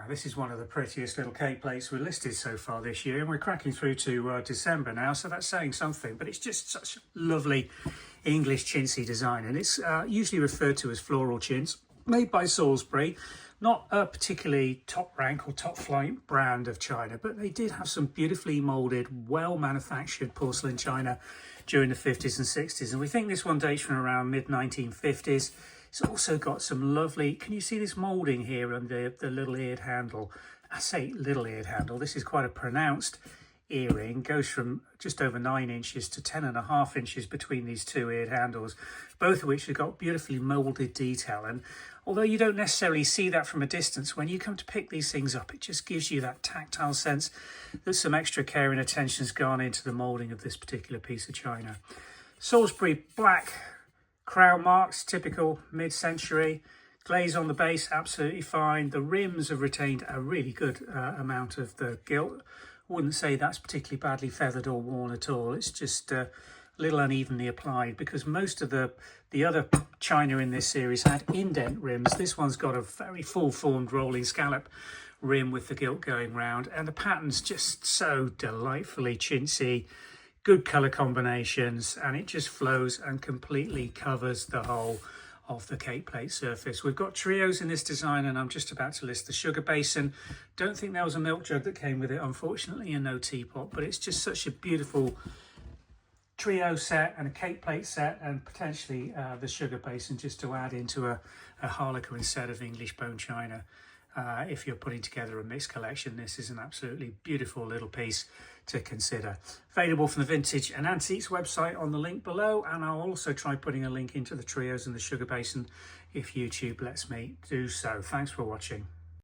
This is one of the prettiest little cake plates we've listed so far this year, and we're cracking through to December now, so that's saying something. But it's just such a lovely English chintzy design, and it's usually referred to as floral chintz, made by Salisbury. Not a particularly top rank or top flight brand of china, but they did have some beautifully moulded, well manufactured porcelain china during the 50s and 60s, and we think this one dates from around mid-1950s. It's also got some lovely, can you see this moulding here on the little eared handle? I say little eared handle, this is quite a pronounced earring, goes from just over 9 inches to 10.5 inches between these two eared handles, both of which have got beautifully moulded detail. And although you don't necessarily see that from a distance, when you come to pick these things up, it just gives you that tactile sense that some extra care and attention has gone into the moulding of this particular piece of china. Salisbury black crown marks, typical mid-century. Glaze on the base, absolutely fine. The rims have retained a really good amount of the gilt. Wouldn't say that's particularly badly feathered or worn at all. It's just a little unevenly applied because most of the other china in this series had indent rims. This one's got a very full-formed rolling scallop rim with the gilt going round, and the pattern's just so delightfully chintzy. Good colour combinations, and it just flows and completely covers the whole of the cake plate surface. We've got trios in this design, and I'm just about to list the sugar basin. Don't think there was a milk jug that came with it, unfortunately, and no teapot, but it's just such a beautiful trio set and a cake plate set, and potentially the sugar basin just to add into a harlequin set of English bone china. If you're putting together a mixed collection, this is an absolutely beautiful little piece to consider. Available from the Vintage and Antiques website on the link below, and I'll also try putting a link into the trios and the sugar basin if YouTube lets me do so. Thanks for watching.